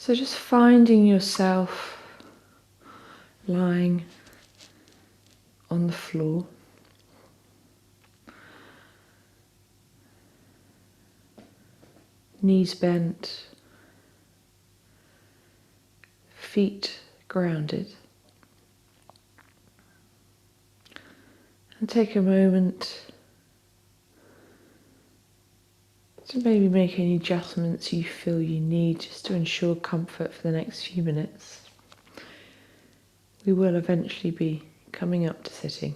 So just finding yourself lying on the floor. Knees bent, feet grounded. And take a moment to maybe make any adjustments you feel you need just to ensure comfort for the next few minutes. We will eventually be coming up to sitting.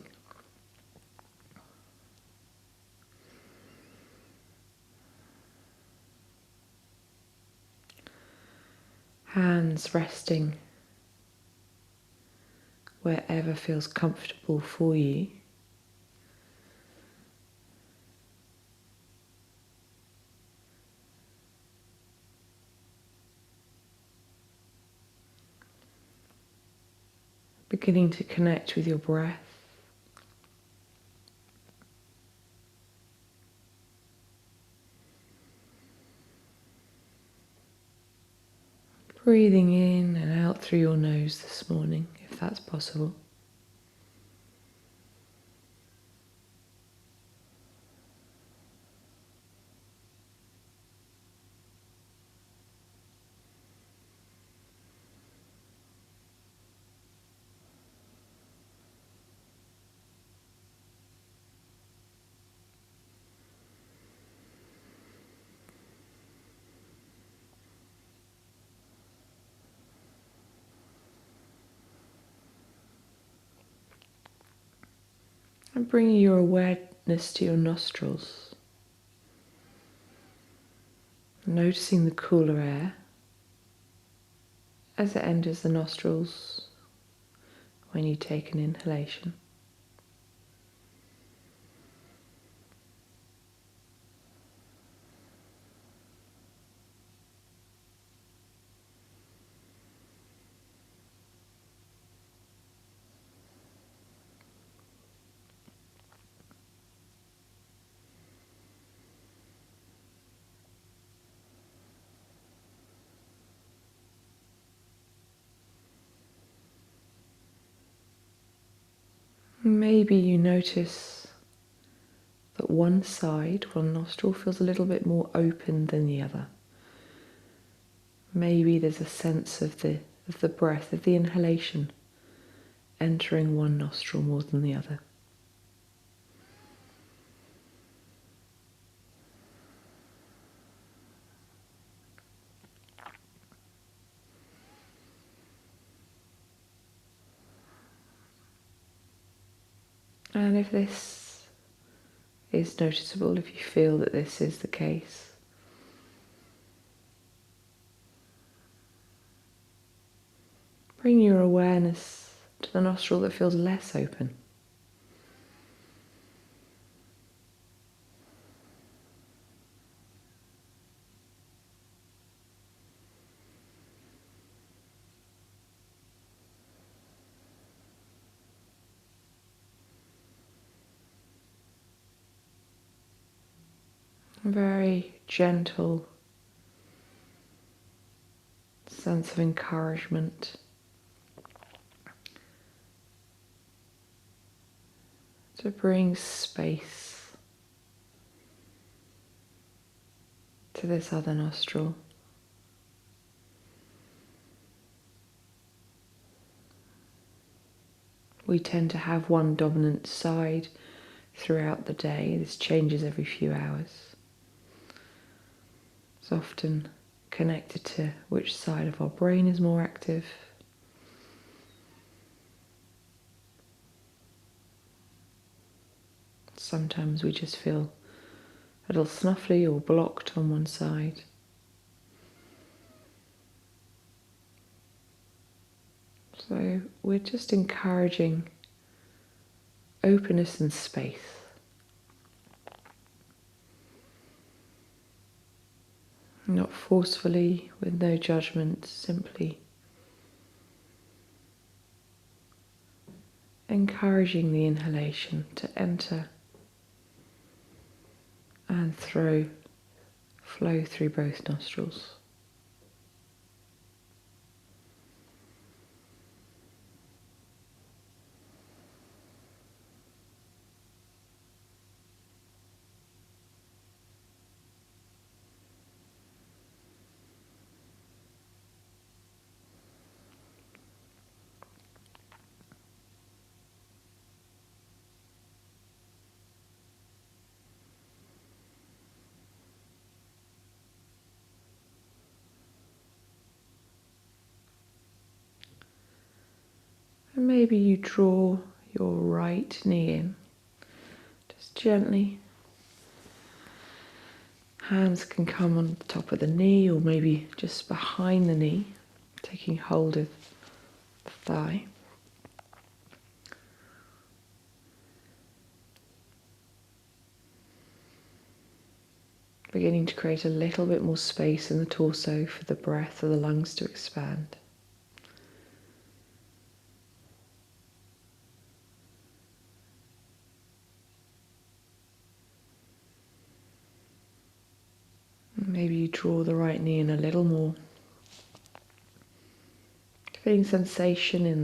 Hands resting wherever feels comfortable for you. Beginning to connect with your breath. Breathing in and out through your nose this morning, if that's possible. And bringing your awareness to your nostrils. Noticing the cooler air as it enters the nostrils when you take an inhalation. Maybe you notice that one nostril feels a little bit more open than the other. Maybe there's a sense of the breath, of the inhalation entering one nostril more than the other. And if this is noticeable, if you feel that this is the case, bring your awareness to the nostril that feels less open. A very gentle sense of encouragement to bring space to this other nostril. We tend to have one dominant side throughout the day. This changes every few hours. It's often connected to which side of our brain is more active. Sometimes we just feel a little snuffly or blocked on one side. So we're just encouraging openness and space. Not forcefully, with no judgment, simply encouraging the inhalation to enter and flow through both nostrils. And maybe you draw your right knee in, just gently. Hands can come on the top of the knee or maybe just behind the knee, taking hold of the thigh. Beginning to create a little bit more space in the torso for the breath of the lungs to expand. Maybe you draw the right knee in a little more. Feeling sensation in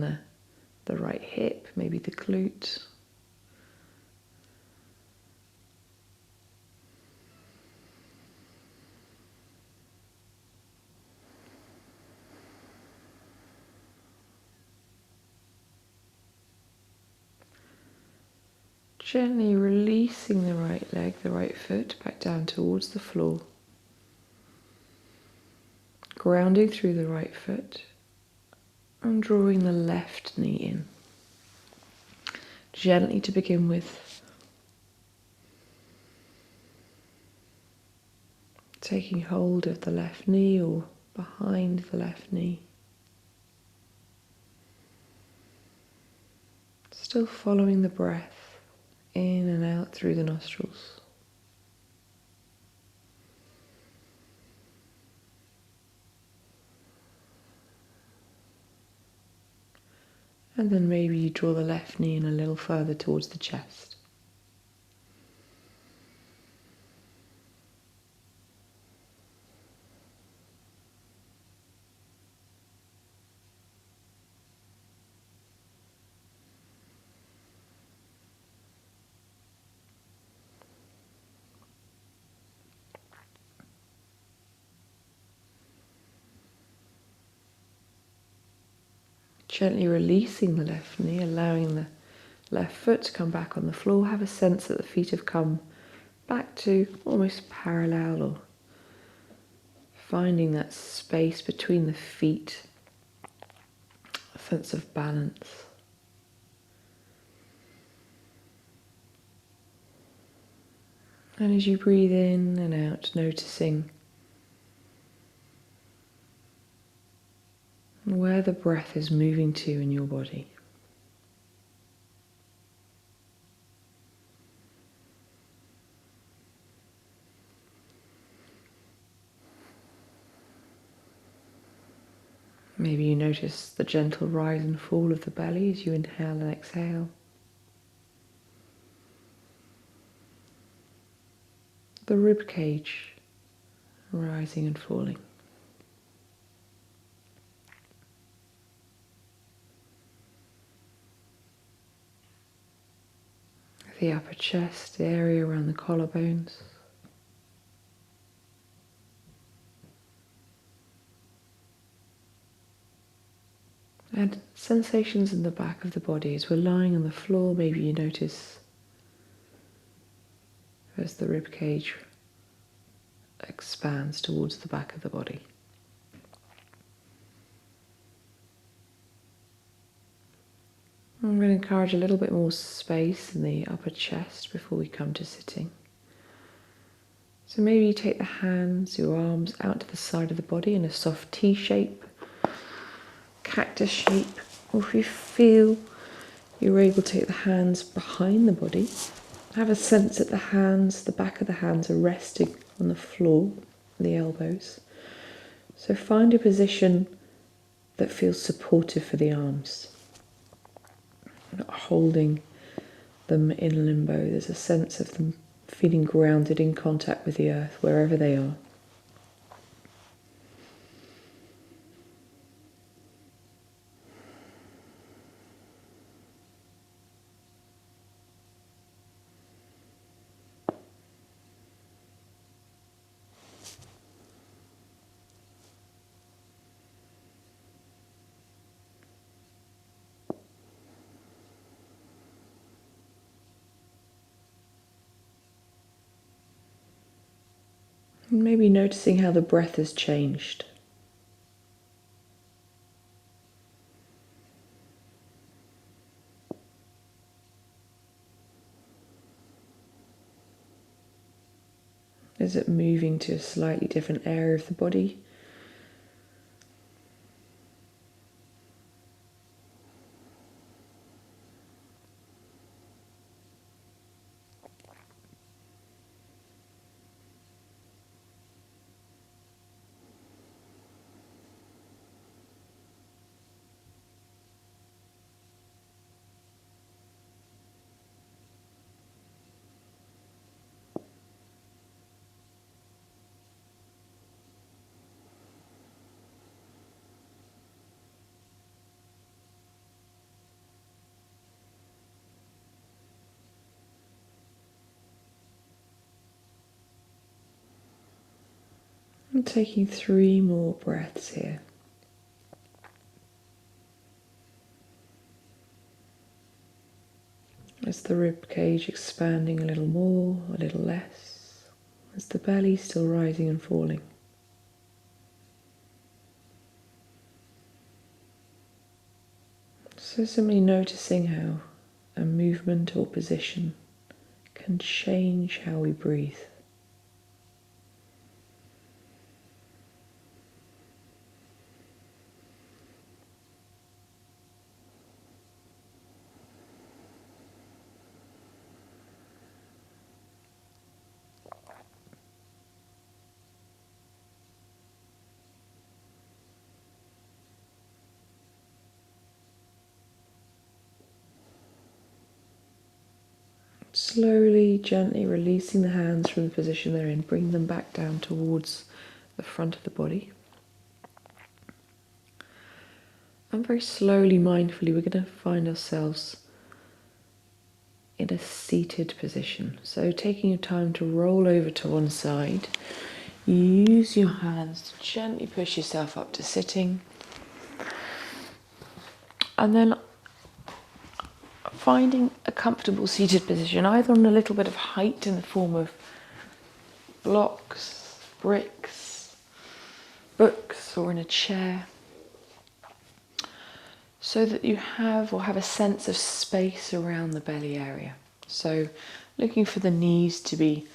the right hip, maybe the glute. Gently releasing the right leg, the right foot, back down towards the floor. Grounding through the right foot and drawing the left knee in. Gently to begin with. Taking hold of the left knee or behind the left knee. Still following the breath in and out through the nostrils. And then maybe you draw the left knee in a little further towards the chest. Gently releasing the left knee, allowing the left foot to come back on the floor. Have a sense that the feet have come back to almost parallel, or finding that space between the feet, a sense of balance. And as you breathe in and out, noticing where the breath is moving to in your body. Maybe you notice the gentle rise and fall of the belly as you inhale and exhale. The rib cage rising and falling. The upper chest, the area around the collarbones. And sensations in the back of the body as we're lying on the floor. Maybe you notice as the rib cage expands towards the back of the body. I'm going to encourage a little bit more space in the upper chest before we come to sitting. So maybe you take the hands, your arms out to the side of the body in a soft T shape, cactus shape, or if you feel you're able to take the hands behind the body, have a sense that the back of the hands are resting on the floor, the elbows. So find a position that feels supportive for the arms. Not holding them in limbo. There's a sense of them feeling grounded in contact with the earth wherever they are. And maybe noticing how the breath has changed. Is it moving to a slightly different area of the body? And taking 3 more breaths here. Is the rib cage expanding a little more, a little less? Is the belly still rising and falling? So simply noticing how a movement or position can change how we breathe. Slowly, gently releasing the hands from the position they're in, bring them back down towards the front of the body. And very slowly, mindfully, we're going to find ourselves in a seated position. So taking your time to roll over to one side, use your hands to gently push yourself up to sitting. And then finding a comfortable seated position, either on a little bit of height in the form of blocks, bricks, books, or in a chair, so that you have a sense of space around the belly area. So looking for the knees to be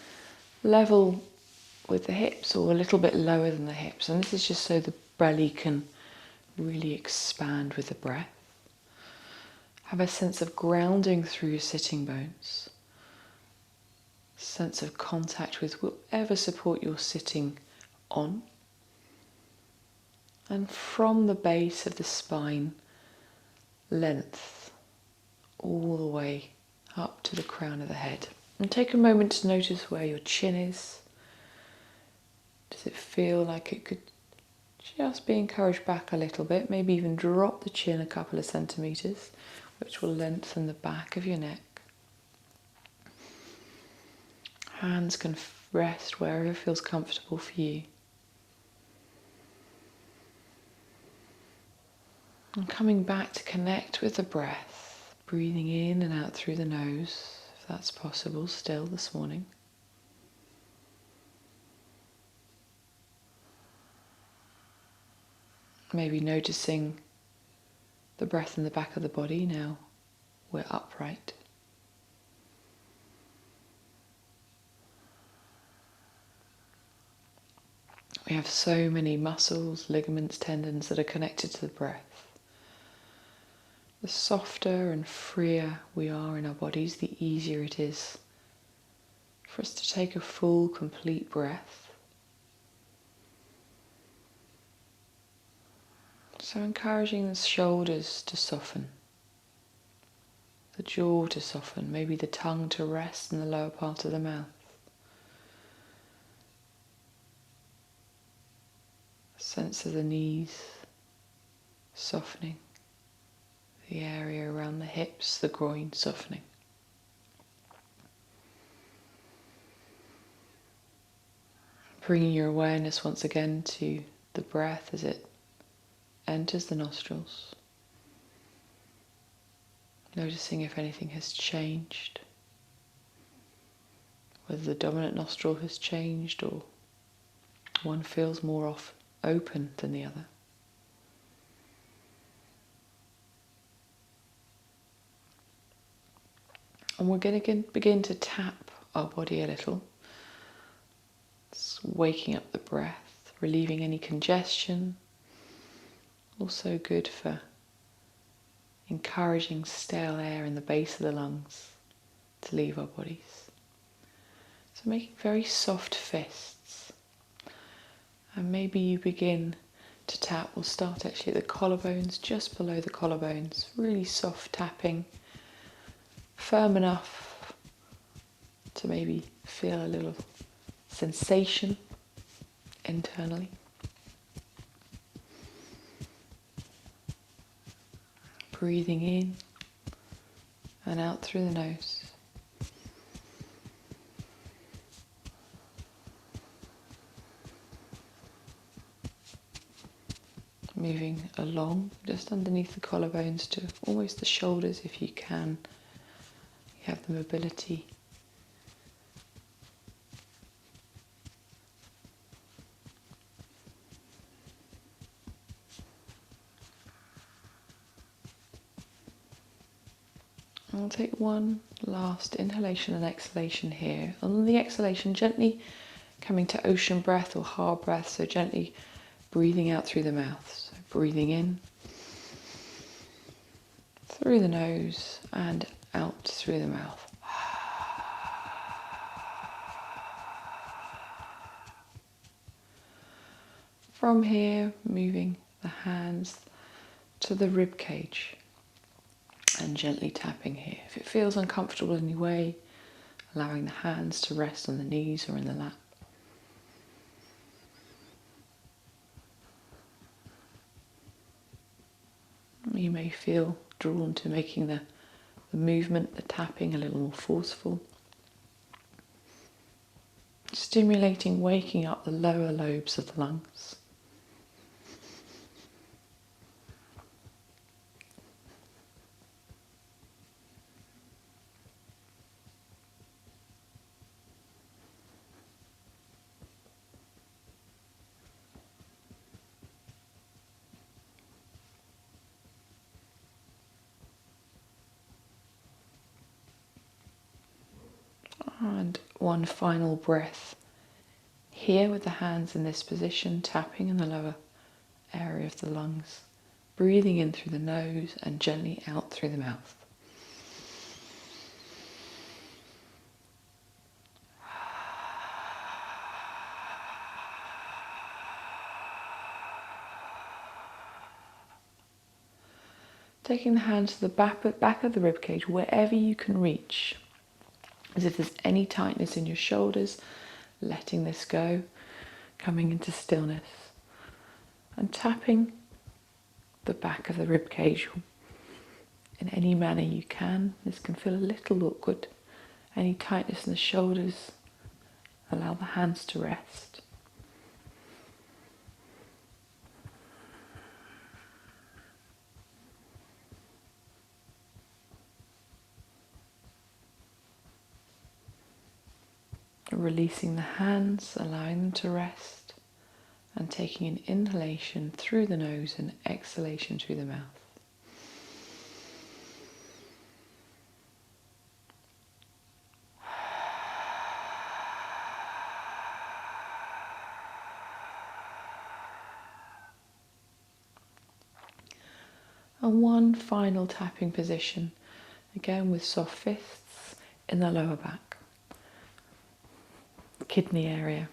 level with the hips or a little bit lower than the hips. And this is just so the belly can really expand with the breath. Have a sense of grounding through your sitting bones. Sense of contact with whatever support you're sitting on. And from the base of the spine, length all the way up to the crown of the head. And take a moment to notice where your chin is. Does it feel like it could just be encouraged back a little bit? Maybe even drop the chin a couple of centimetres, which will lengthen the back of your neck. Hands can rest wherever feels comfortable for you. And coming back to connect with the breath, breathing in and out through the nose, if that's possible still this morning. Maybe noticing the breath in the back of the body now we're upright. We have so many muscles, ligaments, tendons that are connected to the breath. The softer and freer we are in our bodies, the easier it is for us to take a full, complete breath. So encouraging the shoulders to soften, the jaw to soften, maybe the tongue to rest in the lower part of the mouth. Sense of the knees softening, the area around the hips, the groin softening. Bringing your awareness once again to the breath as it enters the nostrils. Noticing if anything has changed, whether the dominant nostril has changed or one feels more open than the other. And we're going to begin to tap our body a little It's waking up the breath, relieving any congestion. Also good for encouraging stale air in the base of the lungs to leave our bodies. So making very soft fists. And maybe you begin to tap, or start actually at the collarbones, just below the collarbones. Really soft tapping, firm enough to maybe feel a little sensation internally. Breathing in and out through the nose. Moving along just underneath the collarbones to almost the shoulders if you can. You have the mobility. I'll take one last inhalation and exhalation here. On the exhalation, gently coming to ocean breath or hard breath, so gently breathing out through the mouth. So breathing in through the nose and out through the mouth. From here, moving the hands to the rib cage and gently tapping here. If it feels uncomfortable in any way, allowing the hands to rest on the knees or in the lap. You may feel drawn to making the movement, the tapping, a little more forceful. Stimulating, waking up the lower lobes of the lungs. And one final breath here with the hands in this position, tapping in the lower area of the lungs, breathing in through the nose and gently out through the mouth. Taking the hands to the back of the ribcage, wherever you can reach. As if there's any tightness in your shoulders, letting this go, coming into stillness. And tapping the back of the ribcage in any manner you can. This can feel a little awkward. Any tightness in the shoulders, allow the hands to rest. Releasing the hands, allowing them to rest, and taking an inhalation through the nose and exhalation through the mouth. And one final tapping position, again with soft fists in the lower back. Kidney area,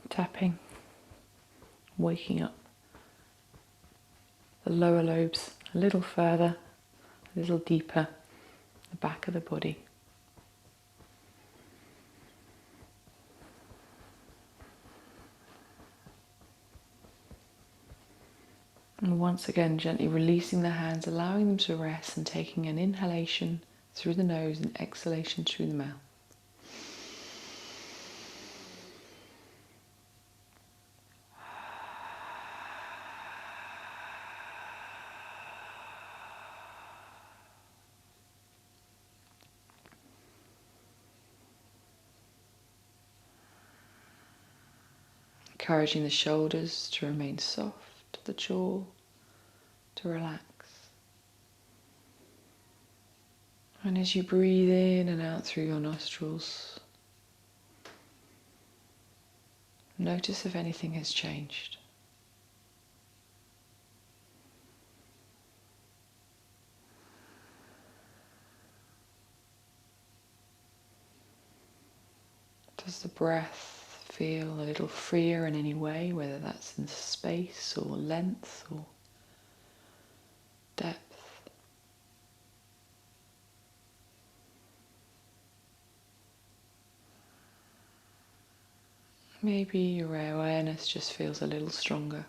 tapping, waking up the lower lobes a little further, a little deeper, the back of the body. And once again, gently releasing the hands, allowing them to rest and taking an inhalation through the nose and exhalation through the mouth. Encouraging the shoulders to remain soft, the jaw to relax. And as you breathe in and out through your nostrils, Notice if anything has changed. Does the breath feel a little freer in any way, whether that's in space or length or depth? Maybe your awareness just feels a little stronger.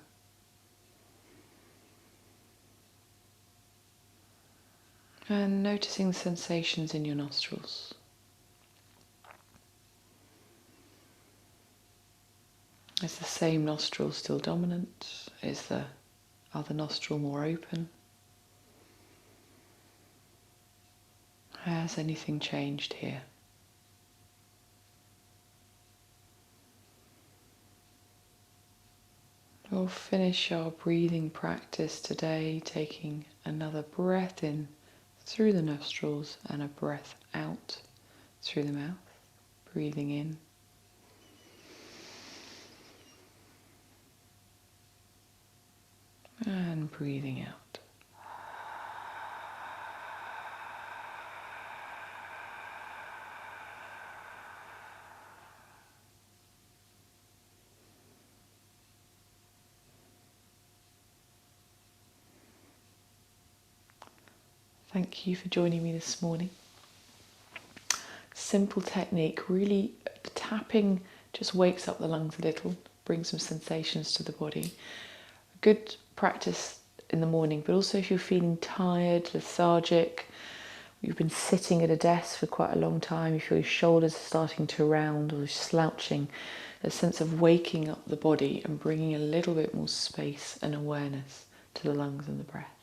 And noticing sensations in your nostrils. Is the same nostril still dominant? Is the other nostril more open? Has anything changed here? We'll finish our breathing practice today taking another breath in through the nostrils and a breath out through the mouth. Breathing in. And breathing out. Thank you for joining me this morning. Simple technique, really tapping just wakes up the lungs a little, brings some sensations to the body. Good practice in the morning, but also if you're feeling tired, lethargic, you've been sitting at a desk for quite a long time, you feel your shoulders are starting to round or you're slouching, a sense of waking up the body and bringing a little bit more space and awareness to the lungs and the breath.